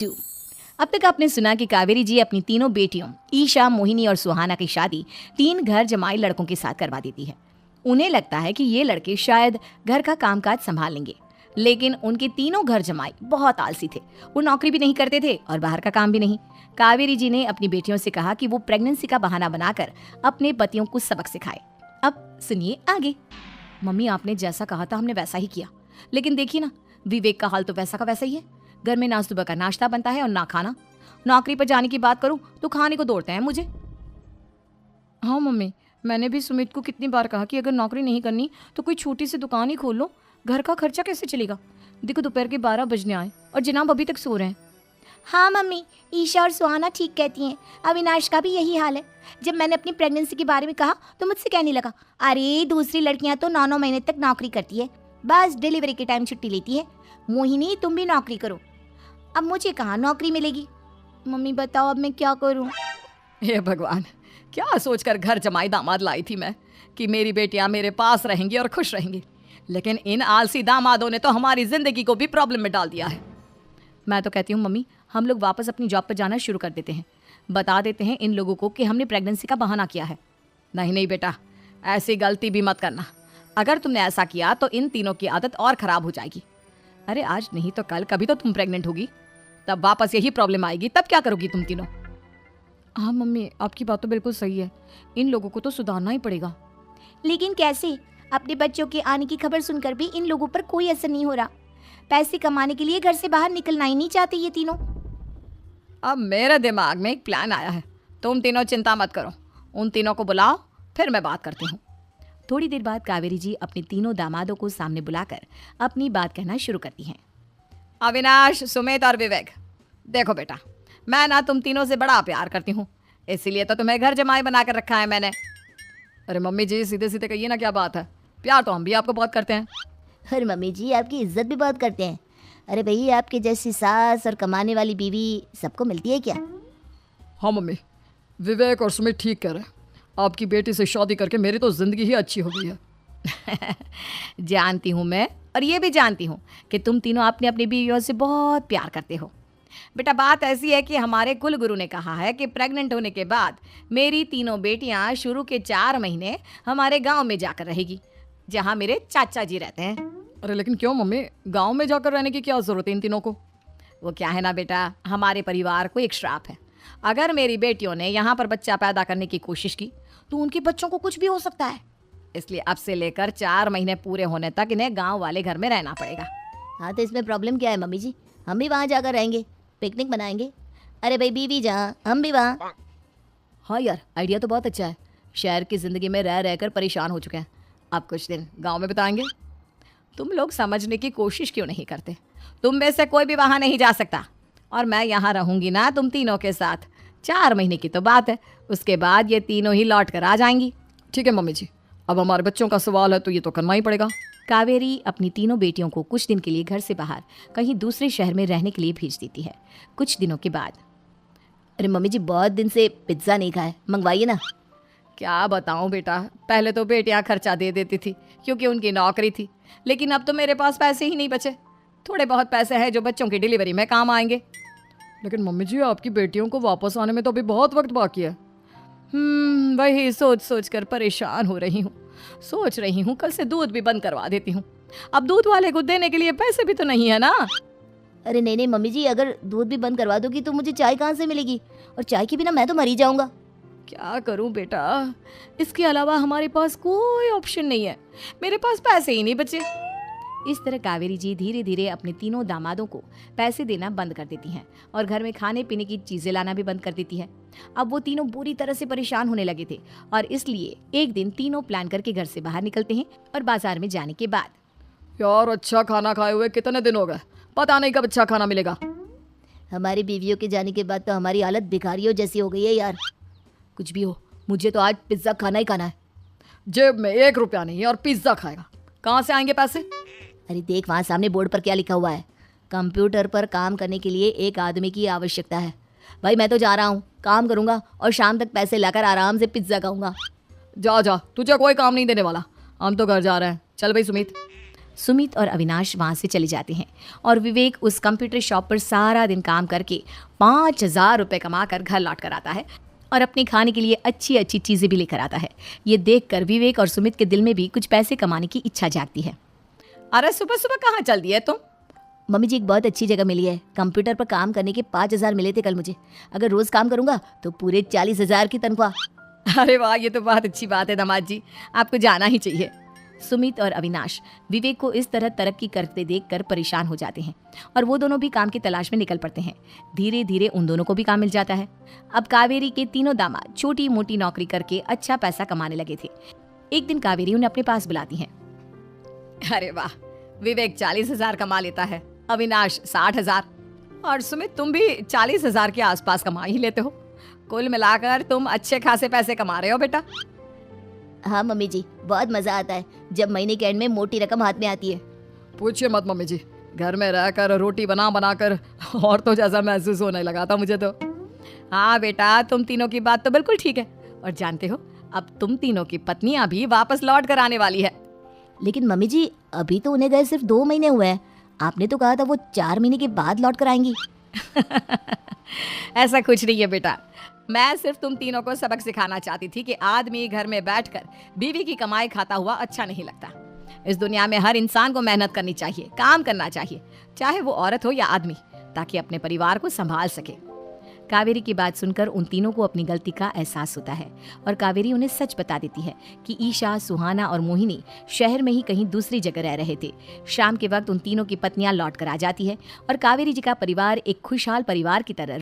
2। अब तक आपने सुना कि कावेरी जी अपनी तीनों बेटियों ईशा, मोहिनी और सुहाना की शादी 3 घर जमाई लड़कों के साथ करवा देती है। उन्हें लगता है कि ये लड़के शायद घर का कामकाज संभाल लेंगे, लेकिन उनके तीनों घर जमाई बहुत आलसी थे। वो नौकरी भी नहीं करते थे और बाहर का काम भी नहीं। कावेरी जी ने अपनी बेटियों से कहा कि वो प्रेगनेंसी का बहाना बनाकर अपने पतियों को सबक सिखाए। अब सुनिए आगे। मम्मी, आपने जैसा कहा था हमने वैसा ही किया, लेकिन देखिए ना, विवेक का हाल तो वैसा का वैसा ही है। घर में ना सुबह का नाश्ता बनता है और ना खाना। नौकरी पर जाने की बात करूं तो खाने को दौड़ते हैं मुझे। हाँ मम्मी, मैंने भी सुमित को कितनी बार कहा कि अगर नौकरी नहीं करनी तो कोई छोटी सी दुकान ही खोल लो, घर का खर्चा कैसे चलेगा। देखो दोपहर के 12 बजने आए और जनाब अभी तक सो रहे हैं। हाँ मम्मी, ईशा और सुहाना ठीक कहती हैं। अविनाश का भी यही हाल है। जब मैंने अपनी प्रेगनेंसी के बारे में कहा तो मुझसे कहने लगा, अरे दूसरी लड़कियां तो 9-9 महीने तक नौकरी करती है, बस डिलीवरी के टाइम छुट्टी लेती है। मोहिनी, तुम भी नौकरी करो। अब मुझे कहाँ नौकरी मिलेगी। मम्मी बताओ अब मैं क्या करूँ। हे भगवान, क्या सोचकर घर जमाई दामाद लाई थी मैं कि मेरी बेटियां मेरे पास रहेंगी और खुश रहेंगी, लेकिन इन आलसी दामादों ने तो हमारी जिंदगी को भी प्रॉब्लम में डाल दिया है। मैं तो कहती हूँ मम्मी, हम लोग वापस अपनी जॉब पर जाना शुरू कर देते हैं। बता देते हैं इन लोगों को कि हमने प्रेगनेंसी का बहाना किया है। नहीं नहीं बेटा, ऐसी गलती भी मत करना। अगर तुमने ऐसा किया तो इन तीनों की आदत और खराब हो जाएगी। अरे आज नहीं तो कल कभी तो तुम प्रेग्नेंट होगी, तब वापस यही प्रॉब्लम आएगी। तब क्या करोगी तुम तीनों। हाँ मम्मी, आपकी बात तो बिल्कुल सही है। इन लोगों को तो सुधारना ही पड़ेगा। लेकिन कैसे? अपने बच्चों के आने की खबर सुनकर भी इन लोगों पर कोई असर नहीं हो रहा। पैसे कमाने के लिए घर से बाहर निकलना ही नहीं चाहते ये तीनों। अब मेरे दिमाग में एक प्लान आया है। तुम तीनों चिंता मत करो, उन तीनों को बुलाओ, फिर मैं बात करती हूँ। थोड़ी देर बाद कावेरी जी अपने तीनों दामादों को सामने बुलाकर अपनी बात कहना शुरू करती हैं। अविनाश, सुमित और विवेक, देखो बेटा, मैं ना तुम तीनों से बड़ा प्यार करती हूँ, इसीलिए तो तुम्हें घर जमाई बना कर रखा है मैंने। अरे मम्मी जी, सीधे सीधे कहिए ना, क्या बात है। प्यार तो हम भी आपको बहुत करते हैं। अरे मम्मी जी, आपकी इज्जत भी बहुत करते हैं। अरे भैया, आपके जैसी सास और कमाने वाली बीवी सबको मिलती है क्या? हाँ मम्मी, विवेक और सुमित ठीक कह रहे हैं। आपकी बेटी से शादी करके मेरी तो जिंदगी ही अच्छी हो गई है। जानती हूँ मैं, और ये भी जानती हूँ कि तुम तीनों अपनी अपनी बीवियों से बहुत प्यार करते हो। बेटा, बात ऐसी है कि हमारे कुल गुरु ने कहा है कि प्रेग्नेंट होने के बाद मेरी तीनों बेटियां शुरू के 4 महीने हमारे गांव में जाकर रहेगी, जहां मेरे चाचा जी रहते हैं। अरे लेकिन क्यों मम्मी, गांव में जाकर रहने की क्या जरूरत है इन तीनों को। वो क्या है ना बेटा, हमारे परिवार को एक श्राप है। अगर मेरी बेटियों ने यहाँ पर बच्चा पैदा करने की कोशिश की तो उनके बच्चों को कुछ भी हो सकता है। इसलिए अब से लेकर 4 महीने पूरे होने तक इन्हें गांव वाले घर में रहना पड़ेगा। हाँ तो इसमें प्रॉब्लम क्या है मम्मी जी? हम भी वहाँ जाकर रहेंगे, पिकनिक मनाएंगे। अरे भाई, बीवी जहाँ हम भी वहाँ। हाँ यार, आइडिया तो बहुत अच्छा है। शहर की ज़िंदगी में रह रहकर परेशान हो चुके हैं, अब कुछ दिन गांव में बिताएंगे। तुम लोग समझने की कोशिश क्यों नहीं करते। तुम में से कोई भी वहाँ नहीं जा सकता, और मैं यहाँ रहूँगी ना तुम तीनों के साथ। 4 महीने की तो बात है, उसके बाद ये तीनों ही लौट कर आ जाएंगी। ठीक है मम्मी जी, अब हमारे बच्चों का सवाल है तो ये तो करना ही पड़ेगा। कावेरी अपनी तीनों बेटियों को कुछ दिन के लिए घर से बाहर कहीं दूसरे शहर में रहने के लिए भेज देती है। कुछ दिनों के बाद, अरे मम्मी जी, बहुत दिन से पिज्ज़ा नहीं खाया, मंगवाइए ना। क्या बताऊं बेटा, पहले तो बेटियां खर्चा दे देती थी क्योंकि उनकी नौकरी थी, लेकिन अब तो मेरे पास पैसे ही नहीं बचे। थोड़े बहुत पैसे हैं जो बच्चों की डिलीवरी में काम आएंगे। लेकिन मम्मी जी, आपकी बेटियों को वापस आने में तो अभी बहुत वक्त बाकी है। वही सोच सोच कर परेशान हो रही हूँ। सोच रही हूँ कल से दूध भी बंद करवा देती हूँ। अब दूध वाले को देने के लिए पैसे भी तो नहीं है ना। अरे नहीं नहीं मम्मी जी, अगर दूध भी बंद करवा दोगी तो मुझे चाय कहाँ से मिलेगी? और चाय के बिना मैं तो मर ही जाऊंगा। क्या करूं बेटा, इसके अलावा हमारे पास कोई ऑप्शन नहीं है। मेरे पास पैसे ही नहीं बचे। इस तरह कावेरी जी धीरे धीरे अपने तीनों दामादों को पैसे देना बंद कर देती हैं और घर में खाने पीने की चीजें लाना भी बंद कर देती है। अब वो तीनों बुरी तरह से परेशान होने लगे थे, और इसलिए एक दिन तीनों प्लान करके घर से बाहर निकलते हैं। और बाजार में जाने के बाद, यार अच्छा खाना खाए हुए कितने दिन हो गए, पता नहीं कब अच्छा खाना मिलेगा। हमारी बीवियों के जाने के बाद तो हमारी हालत भिखारियों जैसी हो गई है यार। कुछ भी हो, मुझे तो आज पिज्जा खाना ही खाना है। जेब में 1 रुपया नहीं है और पिज्जा खाएगा, कहाँ से आएंगे पैसे? अरे देख, वहाँ सामने बोर्ड पर क्या लिखा हुआ है, कंप्यूटर पर काम करने के लिए एक आदमी की आवश्यकता है। भाई मैं तो जा रहा हूँ, काम करूँगा और शाम तक पैसे लाकर आराम से पिज्ज़ा खाऊंगा। जा जा, तुझे कोई काम नहीं देने वाला, हम तो घर जा रहे हैं। चल भाई सुमित। सुमित और अविनाश वहाँ से चले जाते हैं और विवेक उस कंप्यूटर शॉप पर सारा दिन काम करके 5,000 रुपये कमा कर घर लौट कर आता है और अपने खाने के लिए अच्छी अच्छी चीज़ें भी लेकर आता है। ये देखकर विवेक और सुमित के दिल में भी कुछ पैसे कमाने की इच्छा जागती है। अरे सुबह सुबह कहाँ चल दी है तुम? मम्मी जी एक बहुत अच्छी जगह मिली है। कंप्यूटर पर काम करने के 5,000 मिले थे कल मुझे। अगर रोज काम करूंगा तो पूरे 40,000 की तनख्वाह। अरे वाह, ये तो बहुत अच्छी बात है दामाद जी, आपको जाना ही चाहिए। सुमित और अविनाश विवेक को इस तरह तरक्की करते देखकर परेशान हो जाते हैं और वो दोनों भी काम की तलाश में निकल पड़ते हैं। धीरे धीरे उन दोनों को भी काम मिल जाता है। अब कावेरी के तीनों दामाद छोटी मोटी नौकरी करके अच्छा पैसा कमाने लगे थे। एक दिन कावेरी उन्हें अपने पास बुलाती है। अरे वाह, विवेक 40,000 कमा लेता है, अविनाश 60,000 और सुमित तुम भी 40,000 के आसपास कमा ही लेते हो। कुल मिलाकर तुम अच्छे खासे पैसे कमा रहे हो बेटा। हाँ मम्मी जी, बहुत मजा आता है जब महीने के एंड में मोटी रकम हाथ में आती है। पूछिए मत मम्मी जी, घर में रहकर रोटी बना बना कर और तो जैसा महसूस होने लगा था मुझे तो। हाँ बेटा, तुम तीनों की बात तो बिल्कुल ठीक है। और जानते हो, अब तुम तीनों की पत्नियां भी वापस लौट कर आने वाली है। लेकिन मम्मी जी अभी तो उन्हें गए सिर्फ 2 महीने हुए हैं। आपने तो कहा था वो 4 महीने के बाद लौट कर आएंगी। ऐसा कुछ नहीं है बेटा, मैं सिर्फ तुम तीनों को सबक सिखाना चाहती थी कि आदमी घर में बैठकर बीवी की कमाई खाता हुआ अच्छा नहीं लगता। इस दुनिया में हर इंसान को मेहनत करनी चाहिए, काम करना चाहिए, चाहे वो औरत हो या आदमी, ताकि अपने परिवार को संभाल सके। कावेरी की बात सुनकर उन तीनों को अपनी गलती का एहसास होता है और कावेरी उन्हें सच बता देती है कि ईशा, सुहाना और मोहिनी शहर में ही कहीं दूसरी जगह रह रहे थे। शाम के वक्त उन तीनों की पत्नियां लौट कर आ जाती है और कावेरी जी का परिवार एक खुशहाल परिवार की तरह